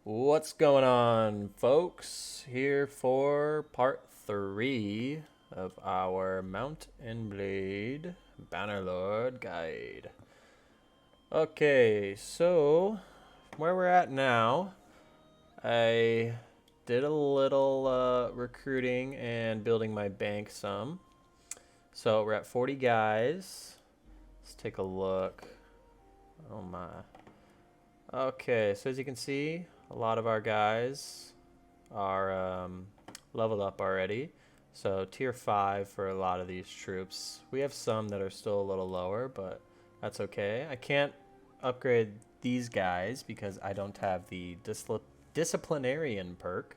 What's going on, folks? Here for part 3 of our Mount and Blade Bannerlord guide. Okay, so where we're at now, I did a little recruiting and building my bank some. So we're at 40 guys. Let's take a look. Oh my. Okay, so as you can see, a lot of our guys are leveled up already. So tier 5 for a lot of these troops. We have some that are still a little lower, but that's okay. I can't upgrade these guys because I don't have the disciplinarian perk.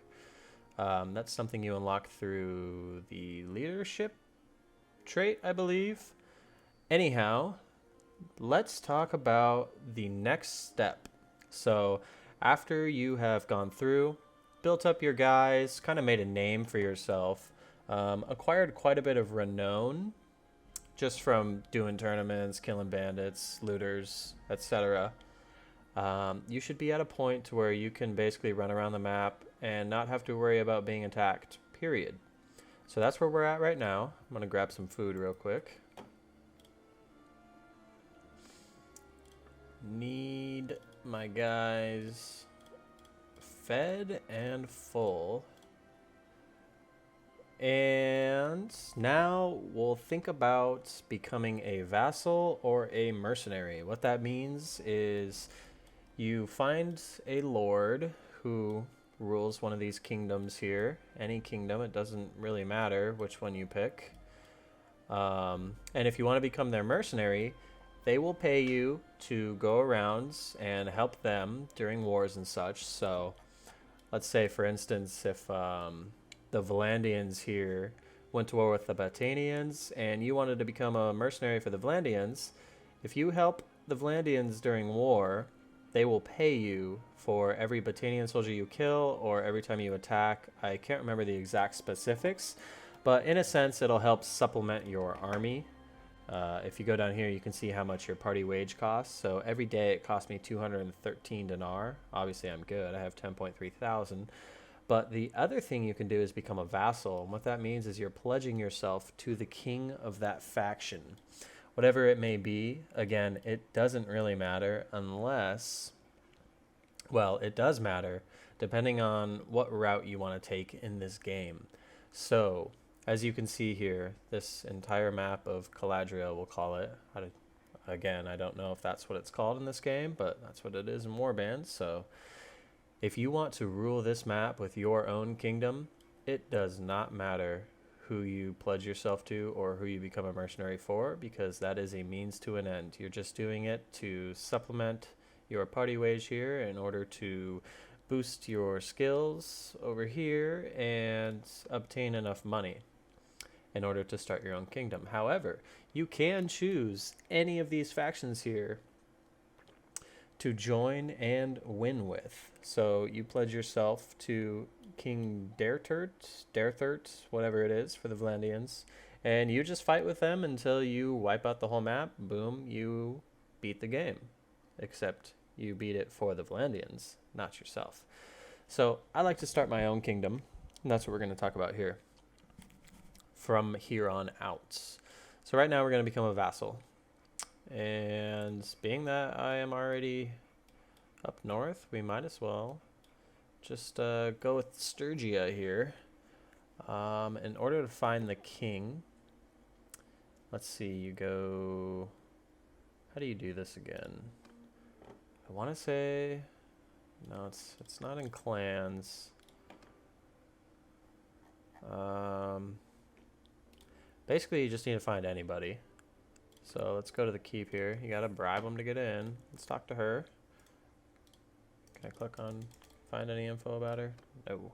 That's something you unlock through the leadership trait, I believe. Anyhow, let's talk about the next step. So after you have gone through, built up your guys, kind of made a name for yourself, acquired quite a bit of renown just from doing tournaments, killing bandits, looters, etc. You should be at a point to where you can basically run around the map and not have to worry about being attacked, period. So that's where we're at right now. I'm going to grab some food real quick. Need my guys fed and full. And now we'll think about becoming a vassal or a mercenary. What that means is you find a lord who rules one of these kingdoms here. Any kingdom, it doesn't really matter which one you pick. And if you want to become their mercenary, they will pay you to go around and help them during wars and such. So let's say, for instance, if the Valandians here went to war with the Batanians and you wanted to become a mercenary for the Valandians, if you help the Valandians during war, they will pay you for every Batanian soldier you kill or every time you attack. I can't remember the exact specifics, but in a sense, it'll help supplement your army. If you go down here, you can see how much your party wage costs. So every day it costs me 213 dinar. Obviously, I'm good. I have 10.3 thousand. But the other thing you can do is become a vassal. And what that means is you're pledging yourself to the king of that faction. Whatever it may be, again, it doesn't really matter unless, well, it does matter depending on what route you want to take in this game. So, as you can see here, this entire map of Caladria, we'll call it. Again, I don't know if that's what it's called in this game, but that's what it is in Warband. So if you want to rule this map with your own kingdom, it does not matter who you pledge yourself to or who you become a mercenary for, because that is a means to an end. You're just doing it to supplement your party wage here in order to boost your skills over here and obtain enough money in order to start your own kingdom. However, you can choose any of these factions here to join and win with. So you pledge yourself to King Derthert, whatever it is for the Valandians, and you just fight with them until you wipe out the whole map. Boom, you beat the game. Except you beat it for the Valandians, not yourself. So I like to start my own kingdom, and that's what we're going to talk about here from here on out. So right now we're going to become a vassal. And being that I am already up north, we might as well just go with Sturgia here. In order to find the king, let's see, you go... How do you do this again? I want to say... No, it's not in clans. Basically, you just need to find anybody. So let's go to the keep here. You gotta bribe them to get in. Let's talk to her. Can I click on find any info about her? No.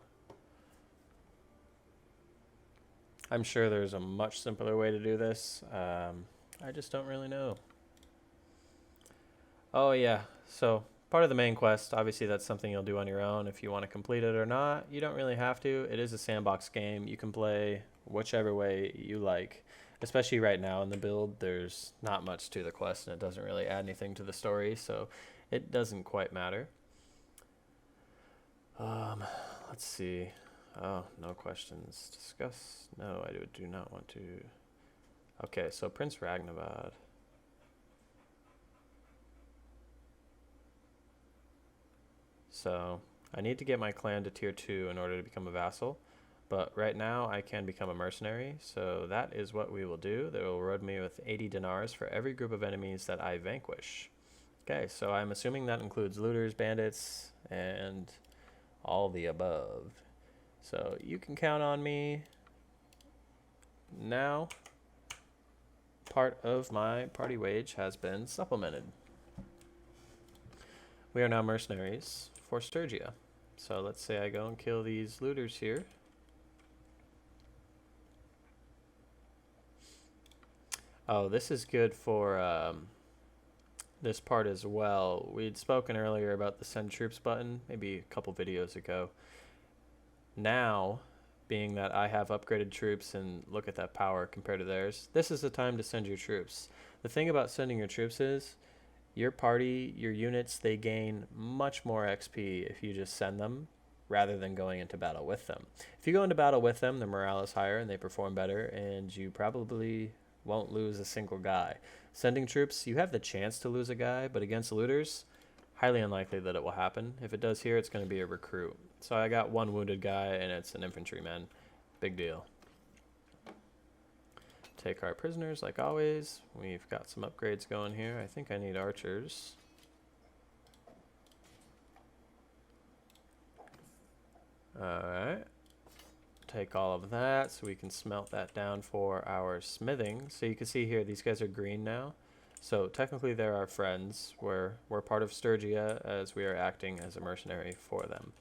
I'm sure there's a much simpler way to do this. I just don't really know. Oh yeah, so part of the main quest, obviously that's something you'll do on your own if you want to complete it or not. You don't really have to. It is a sandbox game. You can play whichever way you like. Especially right now in the build, there's not much to the quest and it doesn't really add anything to the story, so it doesn't quite matter. Let's see. Oh, no questions. Discuss. No, I do not want to. Okay, so Prince Ragnavad. So I need to get my clan to tier 2 in order to become a vassal. But right now I can become a mercenary. So that is what we will do. They will reward me with 80 dinars for every group of enemies that I vanquish. Okay, so I'm assuming that includes looters, bandits, and all the above. So you can count on me. Now, part of my party wage has been supplemented. We are now mercenaries for Sturgia. So let's say I go and kill these looters here. Oh, this is good for this part as well. We'd spoken earlier about the send troops button, maybe a couple videos ago. Now, being that I have upgraded troops and look at that power compared to theirs, this is the time to send your troops. The thing about sending your troops is your party, your units, they gain much more XP if you just send them rather than going into battle with them. If you go into battle with them, their morale is higher and they perform better, and you probably won't lose a single guy. Sending troops, you have the chance to lose a guy, but against looters, highly unlikely that it will happen. If it does here, it's going to be a recruit. So I got one wounded guy, and it's an infantryman. Big deal. Take our prisoners, like always. We've got some upgrades going here. I think I need archers. Alright. Take all of that so we can smelt that down for our smithing. So you can see here, these guys are green now. So technically they're our friends. We're part of Sturgia as we are acting as a mercenary for them.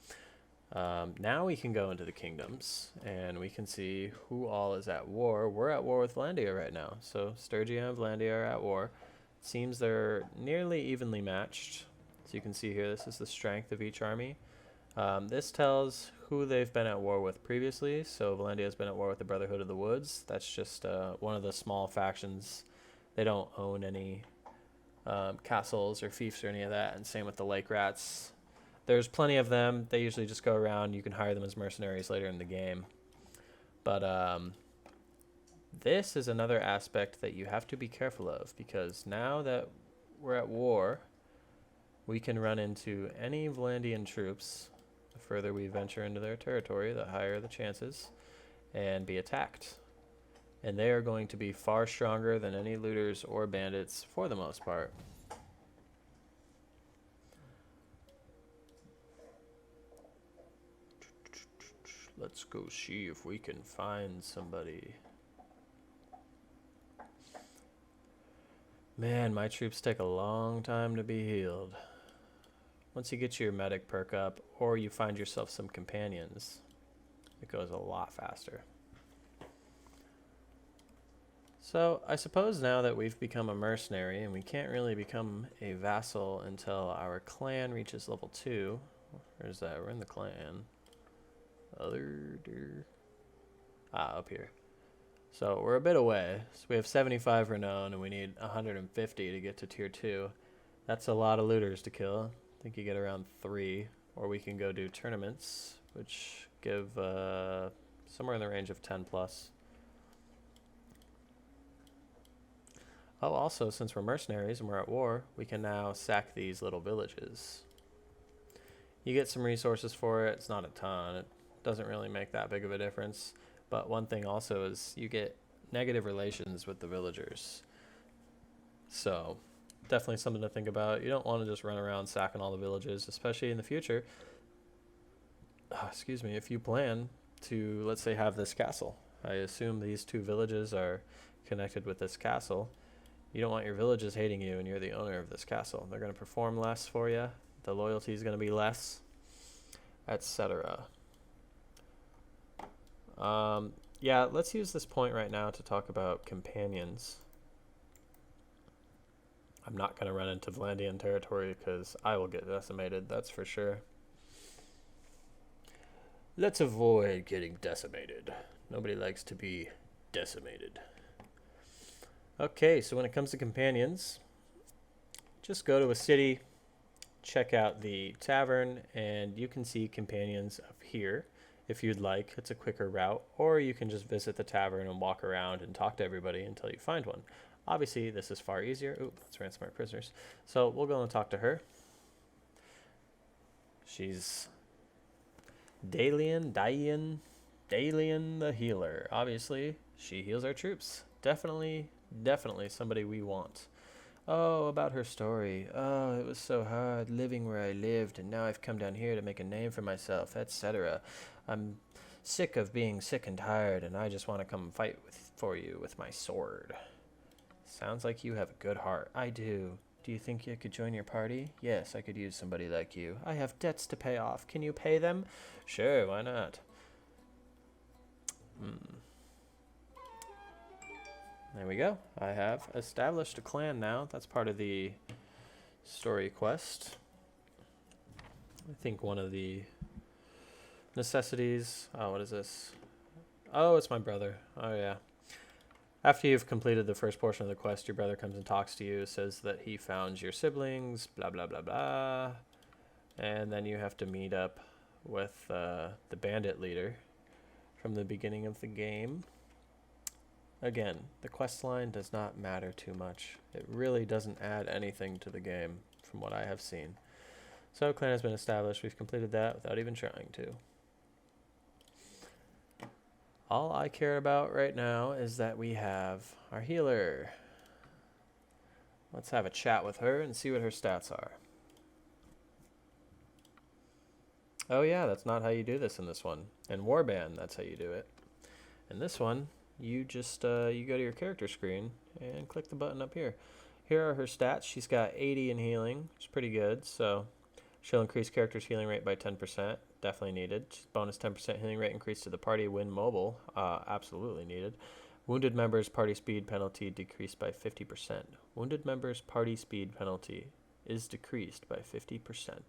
Now we can go into the kingdoms and we can see who all is at war. We're at war with Vlandia right now. So Sturgia and Vlandia are at war. It seems they're nearly evenly matched. So you can see here, this is the strength of each army. This tells who they've been at war with previously. So Vlandia has been at war with the Brotherhood of the Woods. That's just one of the small factions. They don't own any castles or fiefs or any of that. And same with the Lake Rats. There's plenty of them. They usually just go around. You can hire them as mercenaries later in the game. But this is another aspect that you have to be careful of, because now that we're at war, we can run into any Vlandian troops. The further we venture into their territory, the higher the chances, and be attacked. And they are going to be far stronger than any looters or bandits for the most part. Let's go see if we can find somebody. Man, my troops take a long time to be healed. Once you get your medic perk up, or you find yourself some companions, it goes a lot faster. So, I suppose now that we've become a mercenary, and we can't really become a vassal until our clan reaches level 2. Where's that? We're in the clan. Up here. So we're a bit away. So we have 75 renown and we need 150 to get to tier 2. That's a lot of looters to kill. I think you get around 3. Or we can go do tournaments, which give somewhere in the range of 10 plus. Oh, also, since we're mercenaries and we're at war, we can now sack these little villages. You get some resources for it. It's not a ton. It doesn't really make that big of a difference. But one thing also is you get negative relations with the villagers. So definitely something to think about. You don't want to just run around sacking all the villages, especially in the future. Excuse me, if you plan to, let's say, have this castle. I assume these 2 villages are connected with this castle. You don't want your villages hating you and you're the owner of this castle. They're going to perform less for you. The loyalty is going to be less, etc. Yeah, let's use this point right now to talk about companions. I'm not going to run into Vlandian territory because I will get decimated, that's for sure. Let's avoid getting decimated. Nobody likes to be decimated. Okay, so when it comes to companions, just go to a city, check out the tavern, and you can see companions up here if you'd like. It's a quicker route, or you can just visit the tavern and walk around and talk to everybody until you find one. Obviously, this is far easier. Ooh, let's ransom our prisoners. So we'll go and talk to her. She's Dalian the healer. Obviously, she heals our troops. Definitely somebody we want. Oh, about her story. Oh, it was so hard living where I lived, and now I've come down here to make a name for myself, etc. I'm sick of being sick and tired, and I just want to come fight for you with my sword. Sounds like you have a good heart. I do. Do you think you could join your party? Yes, I could use somebody like you. I have debts to pay off. Can you pay them? Sure, why not? There we go. I have established a clan now. That's part of the story quest. I think one of the necessities... Oh, what is this? Oh, it's my brother. Oh, yeah. After you've completed the first portion of the quest, your brother comes and talks to you, says that he found your siblings, blah, blah, blah, blah. And then you have to meet up with the bandit leader from the beginning of the game. Again, the quest line does not matter too much. It really doesn't add anything to the game from what I have seen. So, clan has been established. We've completed that without even trying to. All I care about right now is that we have our healer. Let's have a chat with her and see what her stats are. Oh yeah, that's not how you do this in this one. In Warband, that's how you do it. In this one, you just you go to your character screen and click the button up here. Here are her stats. She's got 80 in healing, which is pretty good. So she'll increase character's healing rate by 10%. Definitely needed. Bonus 10% healing rate increase to the party when mobile. Absolutely needed. Wounded members' party speed penalty decreased by 50%. Wounded members' party speed penalty is decreased by 50%.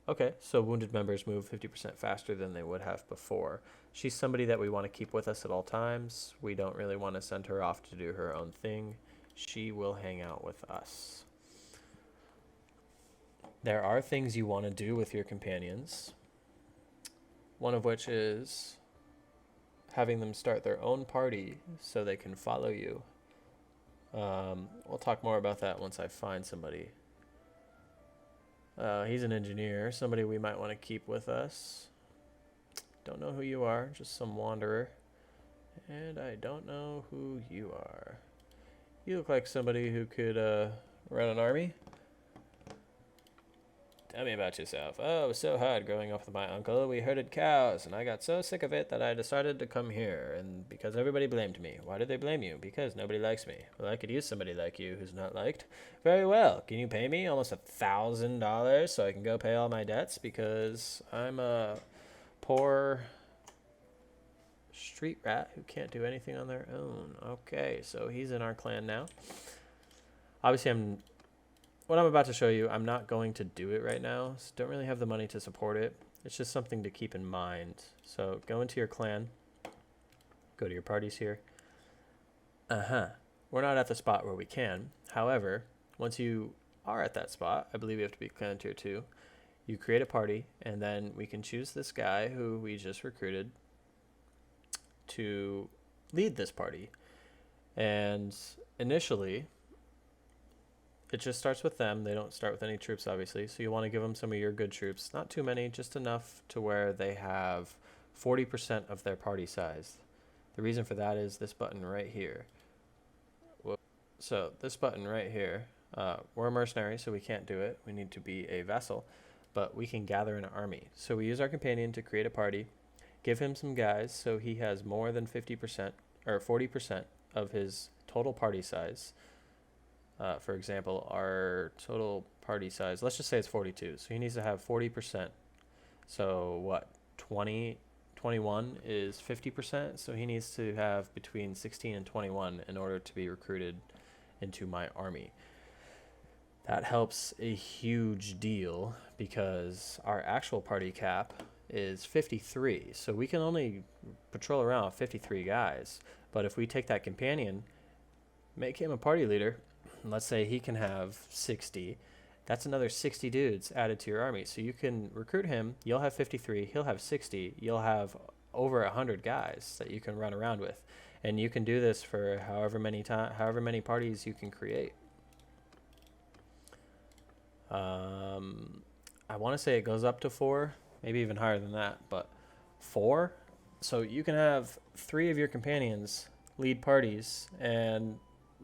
Okay, so wounded members move 50% faster than they would have before. She's somebody that we want to keep with us at all times. We don't really want to send her off to do her own thing. She will hang out with us. There are things you want to do with your companions. One of which is having them start their own party so they can follow you. We'll talk more about that once I find somebody. He's an engineer, somebody we might want to keep with us. Don't know who you are, just some wanderer. And I don't know who you are. You look like somebody who could run an army. Tell me about yourself. Oh, it was so hard growing up with my uncle. We herded cows, and I got so sick of it that I decided to come here, and because everybody blamed me. Why did they blame you? Because nobody likes me. Well, I could use somebody like you who's not liked. Very well. Can you pay me almost $1,000 so I can go pay all my debts? Because I'm a poor street rat who can't do anything on their own. Okay, so he's in our clan now. Obviously, what I'm about to show you, I'm not going to do it right now. So don't really have the money to support it. It's just something to keep in mind. So go into your clan. Go to your parties here. We're not at the spot where we can. However, once you are at that spot, I believe you have to be clan tier 2. You create a party, and then we can choose this guy who we just recruited to lead this party. And initially, it just starts with them. They don't start with any troops, obviously. So you want to give them some of your good troops. Not too many, just enough to where they have 40% of their party size. The reason for that is this button right here. So this button right here, we're a mercenary, so we can't do it. We need to be a vassal, but we can gather an army. So we use our companion to create a party, give him some guys so he has more than 50% or 40% of his total party size. For example, our total party size, let's just say it's 42. So he needs to have 40%. So what, 21 is 50%. So he needs to have between 16 and 21 in order to be recruited into my army. That helps a huge deal because our actual party cap is 53. So we can only patrol around 53 guys. But if we take that companion, make him a party leader, let's say he can have 60, That's another 60 dudes added to your army. So you can recruit him. You'll have 53. He'll have 60. You'll have over 100 guys that you can run around with. And you can do this for however many parties you can create. I want to say it goes up to 4, maybe even higher than that, but 4. So you can have 3 of your companions lead parties, and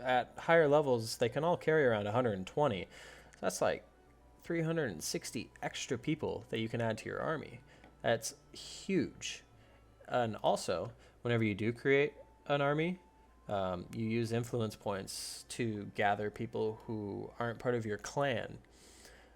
at higher levels, they can all carry around 120. So that's like 360 extra people that you can add to your army. That's huge. And also, whenever you do create an army, you use influence points to gather people who aren't part of your clan.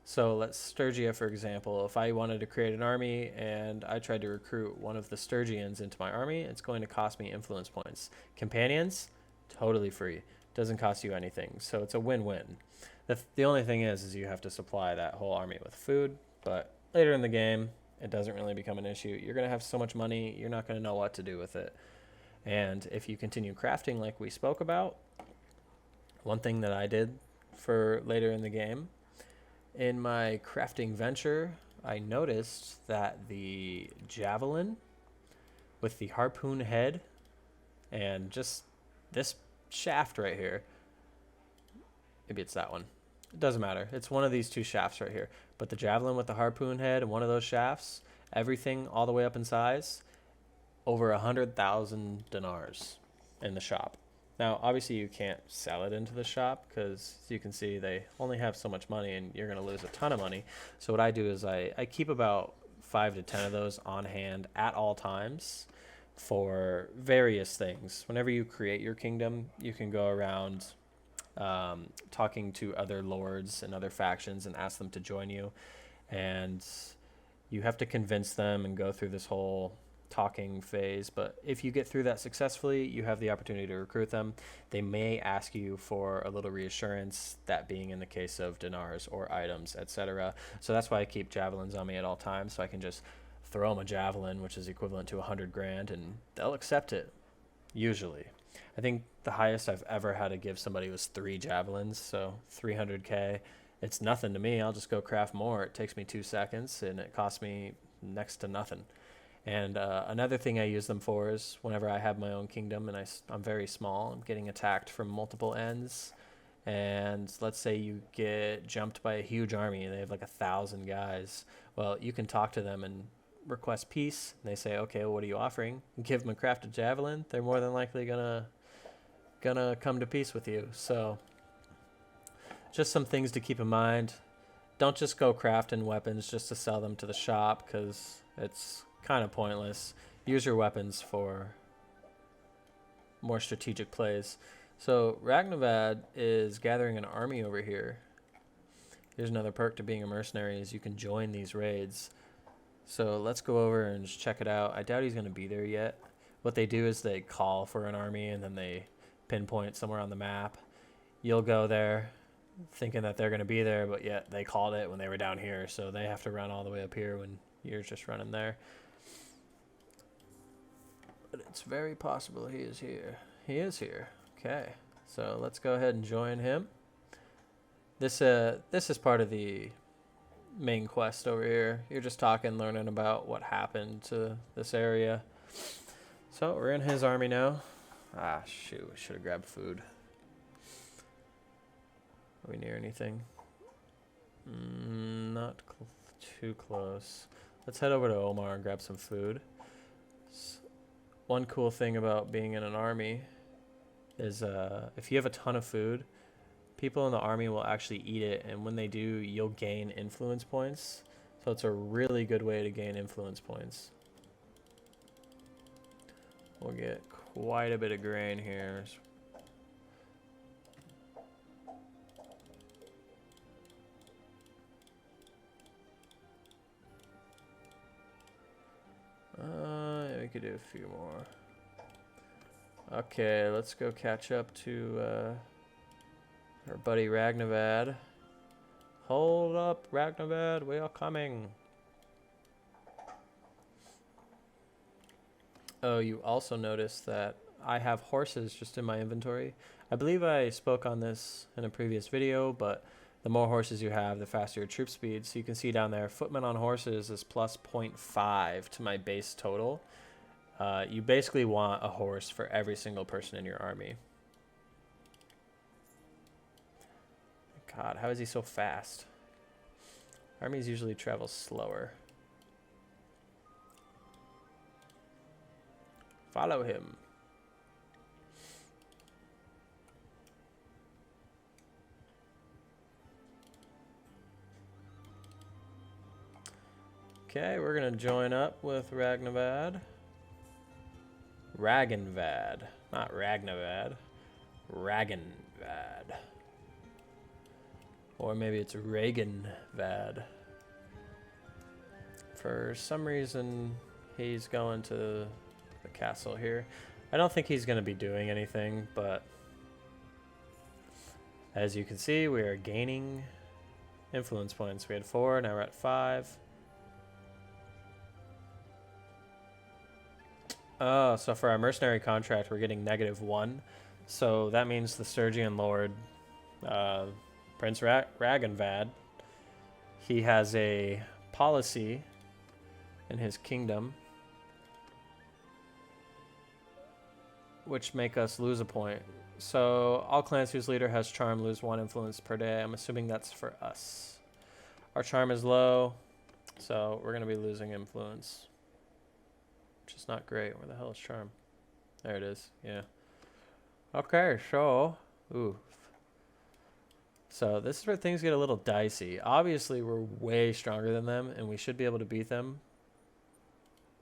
So let's Sturgia, for example. If I wanted to create an army and I tried to recruit one of the Sturgians into my army, it's going to cost me influence points. Companions, totally free. Doesn't cost you anything. So it's a win-win. The only thing is you have to supply that whole army with food. But later in the game, it doesn't really become an issue. You're going to have so much money, you're not going to know what to do with it. And if you continue crafting like we spoke about, one thing that I did for later in the game, in my crafting venture, I noticed that the javelin with the harpoon head and just this shaft right here, maybe it's that one. It doesn't matter. It's one of these 2 shafts right here. But the javelin with the harpoon head and one of those shafts, everything all the way up in size, over 100,000 dinars in the shop. Now, obviously, you can't sell it into the shop because, as you can see, they only have so much money and you're going to lose a ton of money. So what I do is I keep about 5 to 10 of those on hand at all times for various things. Whenever you create your kingdom, you can go around talking to other lords and other factions and ask them to join you. And you have to convince them and go through this whole talking phase, but if you get through that successfully, you have the opportunity to recruit them. They may ask you for a little reassurance, that being in the case of dinars or items, etc. So that's why I keep javelins on me at all times, so I can just throw them a javelin, which is equivalent to 100 grand, and they'll accept it, usually. I think the highest I've ever had to give somebody was 3 javelins, so 300k. It's nothing to me. I'll just go craft more. It takes me 2 seconds, and it costs me next to nothing. And another thing I use them for is whenever I have my own kingdom and I'm very small, I'm getting attacked from multiple ends. And let's say you get jumped by a huge army and they have like 1,000 guys. Well, you can talk to them and request peace. And they say, okay, well, what are you offering? You give them a crafted javelin. They're more than likely gonna come to peace with you. So just some things to keep in mind. Don't just go crafting weapons just to sell them to the shop, because it's kind of pointless. Use your weapons for more strategic plays. So Ragnavad is gathering an army over here. Here's another perk to being a mercenary, is you can join these raids. So let's go over and just check it out. I doubt he's going to be there yet. What they do is they call for an army and then they pinpoint somewhere on the map. You'll go there thinking that they're going to be there, but yet they called it when they were down here, so they have to run all the way up here when you're just running there. But it's very possible he is here. He is here. Okay, so let's go ahead and join him. This is part of the main quest over here. You're just talking, learning about what happened to this area. So we're in his army now. Ah, shoot, we should have grabbed food. Are we near anything? Not too close. Let's head over to Omar and grab some food. One cool thing about being in an army is if you have a ton of food, people in the army will actually eat it, and when they do, you'll gain influence points. So it's a really good way to gain influence points. We'll get quite a bit of grain here. We could do a few more. Okay, let's go catch up to our buddy Ragnavad. Hold up, Ragnavad, we are coming. Oh, you also notice that I have horses just in my inventory. I believe I spoke on this in a previous video, but The more horses you have, the faster your troop speed. So you can see down there, footmen on horses is plus 0.5 to my base total. You basically want a horse for every single person in your army. God, how is he so fast? Armies usually travel slower. Follow him. Okay, we're gonna join up with Ragnavad. Ragnvad, not Ragnavad. Ragnvad. Or maybe it's Reaganvad. For some reason, he's going to the castle here. I don't think he's going to be doing anything, but as you can see, we are gaining influence points. We had 4, now we're at 5. Oh, so for our mercenary contract, we're getting -1. So that means the Stygian Lord, Prince Ragnvad, he has a policy in his kingdom which make us lose a point. So all clans whose leader has charm lose 1 influence per day. I'm assuming that's for us. Our charm is low, so we're going to be losing influence, which is not great. Where the hell is charm? There it is. Yeah. Okay, so oof. So this is where things get a little dicey. Obviously, we're way stronger than them, and we should be able to beat them.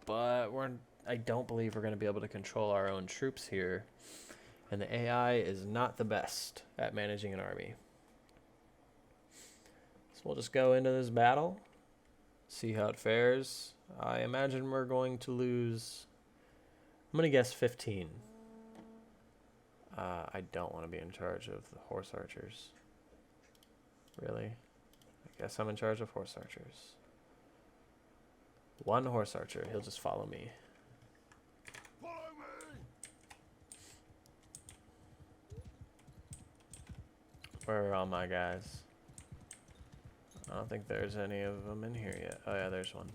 But I don't believe we're going to be able to control our own troops here. And the AI is not the best at managing an army. So we'll just go into this battle, see how it fares. I imagine we're going to lose, I'm going to guess 15. I don't want to be in charge of the horse archers. Really? I guess I'm in charge of horse archers. 1 horse archer. He'll just follow me. Follow me. Where are all my guys? I don't think there's any of them in here yet. Oh yeah, there's one.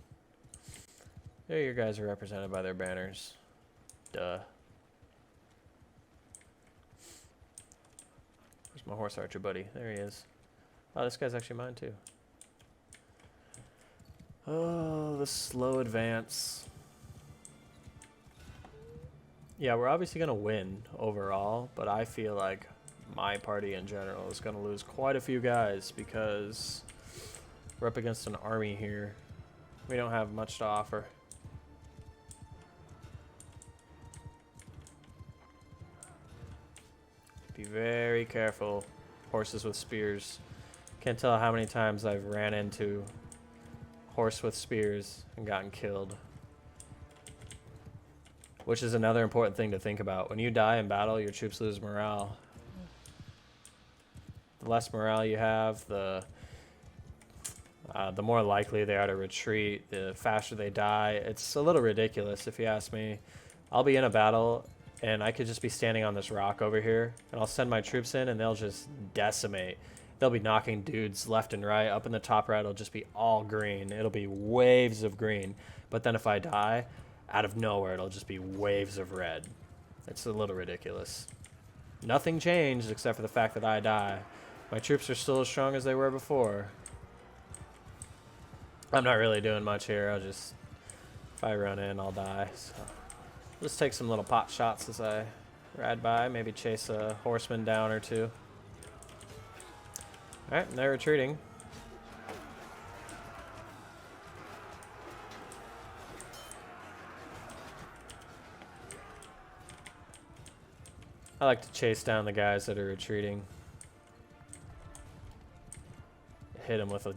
There, your guys are represented by their banners. Duh. Where's my horse archer buddy? There he is. Oh, this guy's actually mine too. Oh, the slow advance. Yeah, we're obviously going to win overall, but I feel like my party in general is going to lose quite a few guys because we're up against an army here. We don't have much to offer. Be very careful, horses with spears. Can't tell how many times I've ran into horse with spears and gotten killed. Which is another important thing to think about. When you die in battle, your troops lose morale. The less morale you have, the more likely they are to retreat, the faster they die. It's a little ridiculous if you ask me. I'll be in a battle and I could just be standing on this rock over here and I'll send my troops in and they'll just decimate. They'll be knocking dudes left and right. Up in the top right, it'll just be all green. It'll be waves of green. But then if I die, out of nowhere, it'll just be waves of red. It's a little ridiculous. Nothing changed except for the fact that I die. My troops are still as strong as they were before. I'm not really doing much here. If I run in, I'll die. So let's take some little pot shots as I ride by. Maybe chase a horseman down or two. Alright, they're retreating. I like to chase down the guys that are retreating. Hit them with a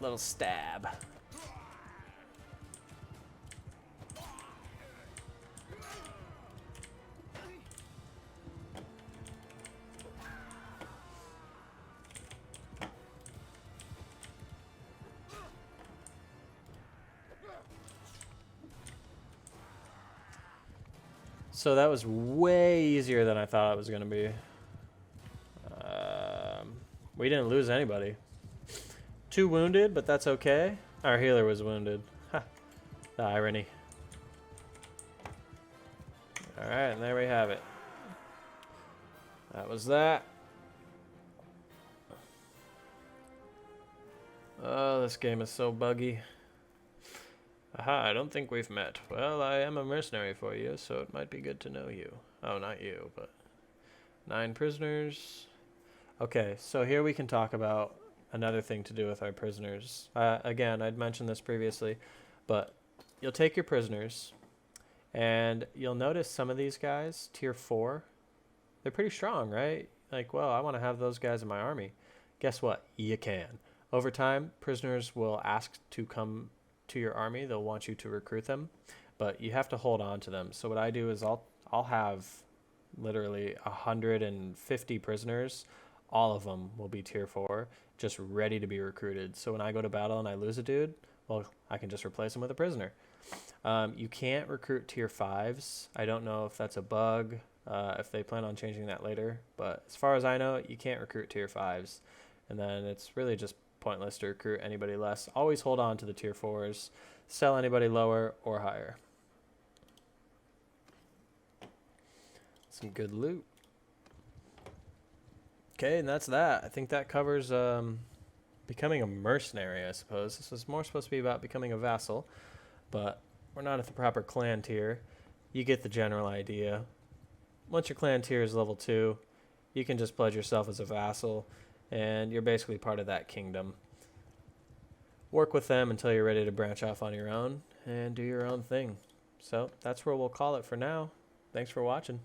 little stab. So that was way easier than I thought it was going to be. We didn't lose anybody. 2 wounded, but that's okay. Our healer was wounded. Ha. The irony. Alright, and there we have it. That was that. Oh, this game is so buggy. Aha, I don't think we've met. Well, I am a mercenary for you, so it might be good to know you. Oh, not you, but 9 prisoners. Okay, so here we can talk about another thing to do with our prisoners. Again, I'd mentioned this previously, but you'll take your prisoners, and you'll notice some of these guys, tier 4, they're pretty strong, right? Like, well, I want to have those guys in my army. Guess what? You can. Over time, prisoners will ask to come to your army. They'll want you to recruit them, but you have to hold on to them. So what I do is I'll have literally 150 prisoners. All of them will be tier 4, just ready to be recruited. So when I go to battle and I lose a dude, well, I can just replace him with a prisoner. You can't recruit tier 5s. I don't know if that's a bug, if they plan on changing that later. But as far as I know, you can't recruit tier 5s. And then it's really just pointless to recruit anybody less. Always hold on to the tier 4s. Sell anybody lower or higher. Some good loot. Okay, and that's that. I think that covers becoming a mercenary, I suppose. This was more supposed to be about becoming a vassal, but we're not at the proper clan tier. You get the general idea. Once your clan tier is level 2, you can just pledge yourself as a vassal, and you're basically part of that kingdom. Work with them until you're ready to branch off on your own and do your own thing. So that's where we'll call it for now. Thanks for watching.